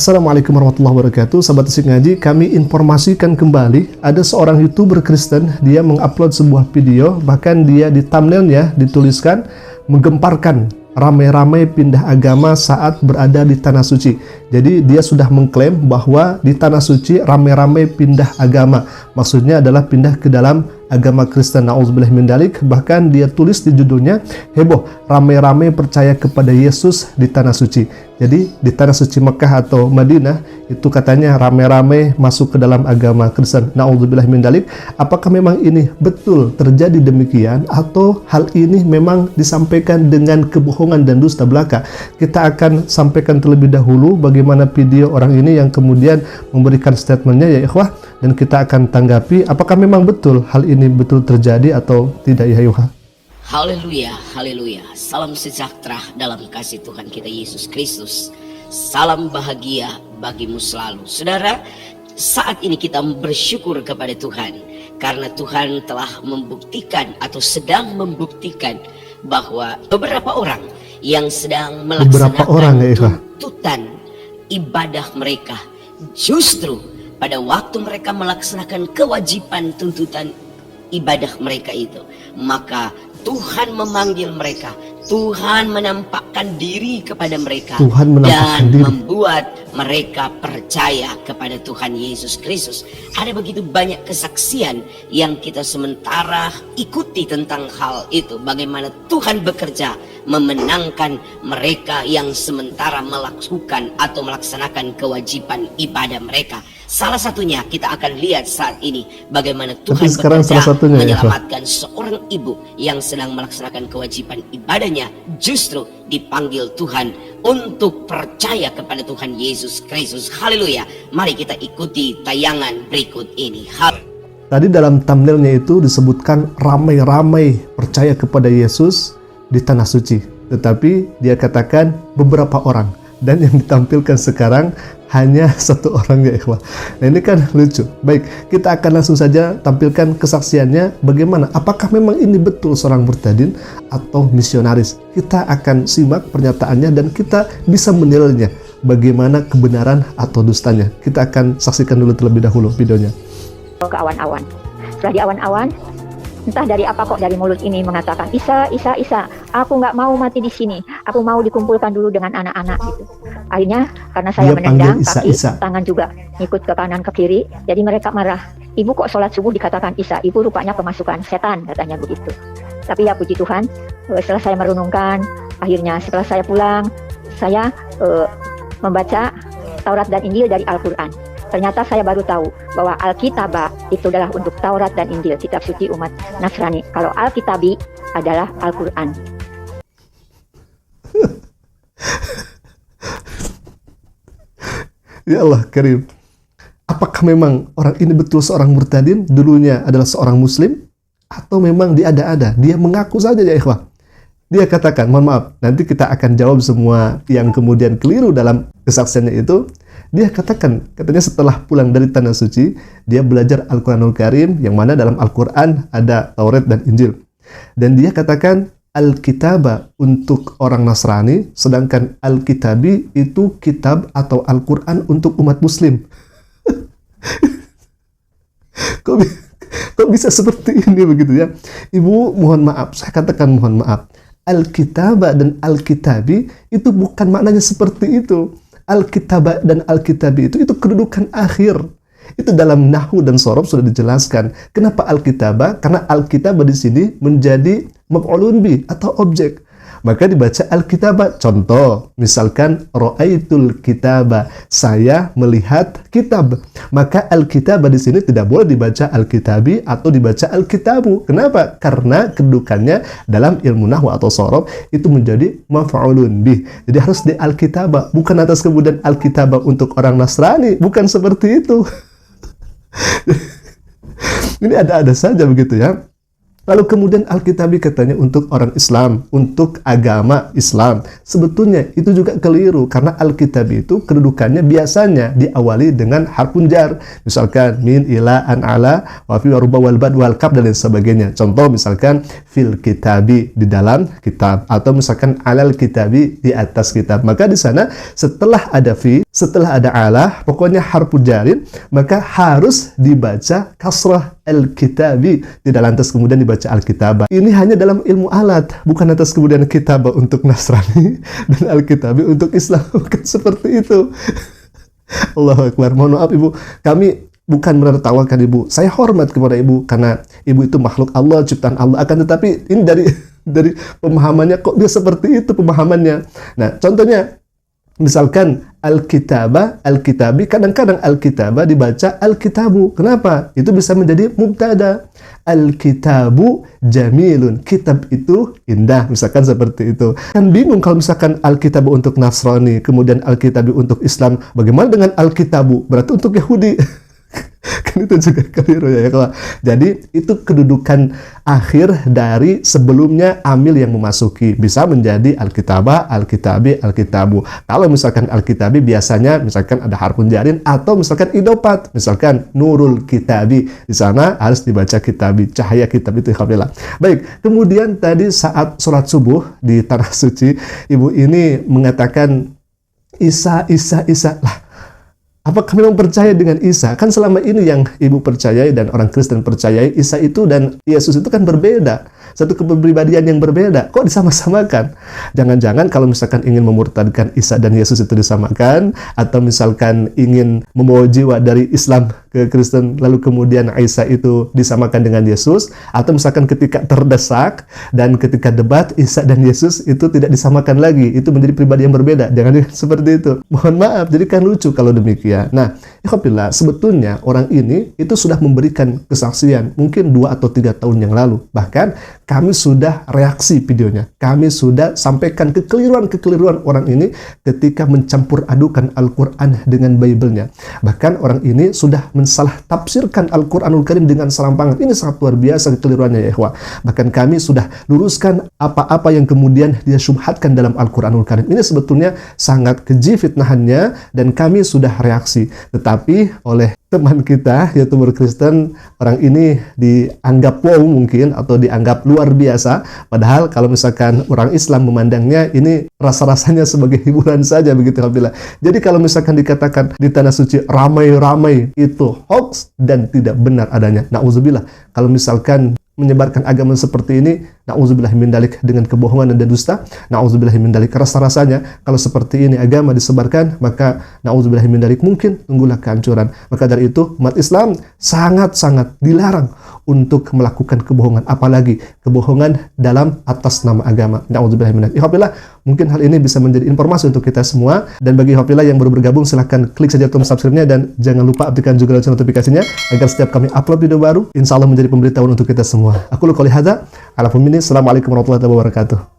Assalamualaikum warahmatullahi wabarakatuh. Sahabat Asik Ngaji, kami informasikan kembali ada seorang YouTuber Kristen, dia mengupload sebuah video, bahkan dia di thumbnailnya dituliskan menggemparkan ramai-ramai pindah agama saat berada di Tanah Suci. Jadi dia sudah mengklaim bahwa di Tanah Suci ramai-ramai pindah agama. Maksudnya adalah pindah ke dalam agama Kristen. Na'udzubillah min dalik. Bahkan dia tulis di judulnya, heboh, ramai-ramai percaya kepada Yesus di Tanah Suci. Jadi di Tanah Suci Mekah atau Madinah itu katanya ramai-ramai masuk ke dalam agama Kristen. Na'udzubillah min dalik. Apakah memang ini betul terjadi demikian atau hal ini memang disampaikan dengan kebohongan dan dusta belaka? Kita akan sampaikan terlebih dahulu bagaimana video orang ini yang kemudian memberikan statementnya ya ikhwah, dan kita akan tanggapi apakah memang betul hal ini betul terjadi atau tidak ya ikhwah. Haleluya, haleluya. Salam sejahtera dalam kasih Tuhan kita Yesus Kristus. Salam bahagia bagimu selalu. Saudara, saat ini kita bersyukur kepada Tuhan karena Tuhan telah membuktikan atau sedang membuktikan bahwa beberapa orang yang sedang melaksanakan tuntutan ibadah mereka, justru pada waktu mereka melaksanakan kewajiban tuntutan ibadah mereka itu, maka Tuhan memanggil mereka, Tuhan menampakkan diri kepada mereka, dan membuat mereka percaya kepada Tuhan Yesus Kristus. Ada begitu banyak kesaksian yang kita sementara ikuti tentang hal itu, bagaimana Tuhan bekerja memenangkan mereka yang sementara melakukan atau melaksanakan kewajiban ibadah mereka. Salah satunya kita akan lihat saat ini bagaimana Tuhan bekerja menyelamatkan seorang ibu yang sedang melaksanakan kewajiban ibadahnya, justru dipanggil Tuhan untuk percaya kepada Tuhan Yesus Kristus. Haleluya. Mari kita ikuti tayangan berikut ini. Tadi dalam thumbnailnya itu disebutkan ramai-ramai percaya kepada Yesus di Tanah Suci, tetapi dia katakan beberapa orang, dan yang ditampilkan sekarang hanya satu orang ya ikhwah. Nah ini kan lucu. Baik, kita akan langsung saja tampilkan kesaksiannya bagaimana, apakah memang ini betul seorang murtadin atau misionaris. Kita akan simak pernyataannya dan kita bisa menilainya bagaimana kebenaran atau dustanya. Kita akan saksikan dulu terlebih dahulu videonya. Ke awan-awan. Setelah di awan-awan, entah dari apa kok dari mulut ini mengatakan, Isa, aku nggak mau mati di sini, aku mau dikumpulkan dulu dengan anak-anak gitu. Akhirnya karena saya menendang kaki, tangan juga ngikut ke kanan ke kiri, jadi mereka marah. Ibu kok sholat subuh dikatakan Isa, ibu rupanya kemasukan setan, katanya begitu. Tapi ya puji Tuhan, setelah saya merenungkan, akhirnya setelah saya pulang, saya membaca Taurat dan Injil dari Al-Quran. Ternyata saya baru tahu bahwa Alkitab itu adalah untuk Taurat dan Injil, kitab suci umat Nasrani. Kalau Alkitabi adalah Al-Quran. Ya Allah Karim. Apakah memang orang ini betul seorang murtadin, dulunya adalah seorang muslim, atau memang diada-ada? Dia mengaku saja ya ikhwah. Dia katakan, mohon maaf, nanti kita akan jawab semua yang kemudian keliru dalam kesaksiannya itu. Dia katakan, katanya setelah pulang dari Tanah Suci, dia belajar Al-Quranul Karim, yang mana dalam Al-Quran ada Taurat dan Injil. Dan dia katakan, Alkitab untuk orang Nasrani, sedangkan Alkitabi itu kitab atau Al-Quran untuk umat Muslim. Kok bisa seperti ini begitu ya? Ibu, mohon maaf, saya katakan mohon maaf. Alkitab dan Alkitabi itu bukan maknanya seperti itu. Alkitab dan Alkitabi itu kedudukan akhir. Itu dalam nahwu dan sorob sudah dijelaskan. Kenapa Alkitab? Karena Alkitab di sini menjadi maf'ulun bi atau objek. Maka dibaca Alkitab. Contoh, misalkan ra'aitul kitaba, saya melihat kitab. Maka Alkitab di sini tidak boleh dibaca Alkitabi atau dibaca Alkitabu. Kenapa? Karena kedudukannya dalam ilmu nahwu atau sorob itu menjadi maf'ulun bih. Jadi harus di Alkitab, bukan atas kemudian Alkitab untuk orang Nasrani, bukan seperti itu. Ini ada-ada saja begitu ya. Lalu kemudian Alkitabi katanya untuk orang Islam, untuk agama Islam. Sebetulnya itu juga keliru, karena Alkitabi itu kedudukannya biasanya diawali dengan harfun jar. Misalkan min, ila, an, ala, wa fi, wa ruba, wal bad, wal kab, dan lain sebagainya. Contoh misalkan fil kitabi, di dalam kitab, atau misalkan alal kitabi, di atas kitab. Maka di sana setelah ada fi, setelah ada ala, pokoknya harfun jarin, maka harus dibaca kasrah al-kitabi, tidak lantas kemudian dibaca al-kitabah. Ini hanya dalam ilmu alat, bukan atas kemudian kitabah untuk Nasrani dan al-kitabi untuk Islam. Bukan seperti itu. Allahu Akbar. Mohon maaf Ibu, kami bukan menertawakan Ibu. Saya hormat kepada Ibu karena Ibu itu makhluk Allah, ciptaan Allah. Akan tetapi ini dari pemahamannya kok dia seperti itu pemahamannya. Nah, contohnya misalkan al-kitabah, al-kitabi, kadang-kadang al-kitabah dibaca al-kitabu. Kenapa? Itu bisa menjadi mubtada. Al-kitabu jamilun. Kitab itu indah. Misalkan seperti itu. Kan bingung kalau misalkan al-kitabu untuk Nasrani, kemudian al-kitabi untuk Islam. Bagaimana dengan al-kitabu? Berarti untuk Yahudi. Kan itu juga keliru ya. Jadi itu kedudukan akhir dari sebelumnya amil yang memasuki, bisa menjadi alkitabah, alkitabi, alkitabu. Kalau misalkan alkitabi biasanya misalkan ada harfun jarin atau misalkan idopat, misalkan nurul kitabi, di sana harus dibaca kitabi, cahaya kitab itu. Alhamdulillah. Baik, kemudian tadi saat sholat subuh di tanah suci, Ibu ini mengatakan Isa lah. Apakah memang percaya dengan Isa? Kan selama ini yang Ibu percayai dan orang Kristen percayai, Isa itu dan Yesus itu kan berbeda. Satu kepribadian yang berbeda. Kok disama-samakan? Jangan-jangan kalau misalkan ingin memurtadkan Isa dan Yesus itu disamakan, atau misalkan ingin membawa jiwa dari Islam ke Kristen, lalu kemudian Isa itu disamakan dengan Yesus, atau misalkan ketika terdesak dan ketika debat, Isa dan Yesus itu tidak disamakan lagi. Itu menjadi pribadi yang berbeda. Jangan seperti itu. Mohon maaf, jadi kan lucu kalau demikian. Nah, ikhwafillah, sebetulnya orang ini itu sudah memberikan kesaksian mungkin 2 atau 3 tahun yang lalu. Bahkan kami sudah reaksi videonya. Kami sudah sampaikan kekeliruan-kekeliruan orang ini ketika mencampur adukan Al-Quran dengan Bible-nya. Bahkan orang ini sudah mensalah tafsirkan Al-Quranul Karim dengan serampangan. Ini sangat luar biasa kekeliruannya ya ikhwah. Bahkan kami sudah luruskan apa-apa yang kemudian dia syubhatkan dalam Al-Quranul Karim. Ini sebetulnya sangat keji fitnahannya dan kami sudah reaksi. Tetapi oleh teman kita, YouTuber Kristen, orang ini dianggap wow mungkin, atau dianggap luar biasa. Padahal kalau misalkan orang Islam memandangnya, ini rasa-rasanya sebagai hiburan saja begitu. Alhamdulillah. Jadi kalau misalkan dikatakan di tanah suci ramai-ramai, itu hoax dan tidak benar adanya. Na'udzubillah. Kalau misalkan menyebarkan agama seperti ini, na'udzubillah min dalik, dengan kebohongan dan dusta, na'udzubillah min dalik. Rasa-rasanya kalau seperti ini agama disebarkan, maka na'udzubillah min dalik, mungkin tunggulah kehancuran. Maka dari itu umat Islam sangat-sangat dilarang untuk melakukan kebohongan, apalagi kebohongan dalam atas nama agama. Na'udzubillah min dalik. Alhamdulillah, mungkin hal ini bisa menjadi informasi untuk kita semua. Dan bagi alhamdulillah yang baru bergabung, silahkan klik saja tombol subscribe-nya dan jangan lupa aktifkan juga lonceng notifikasinya agar setiap kami upload video baru, insya Allah menjadi pemberitahuan untuk kita semua. Aku qouli hadza, ala fumini, assalamualaikum warahmatullahi wabarakatuh.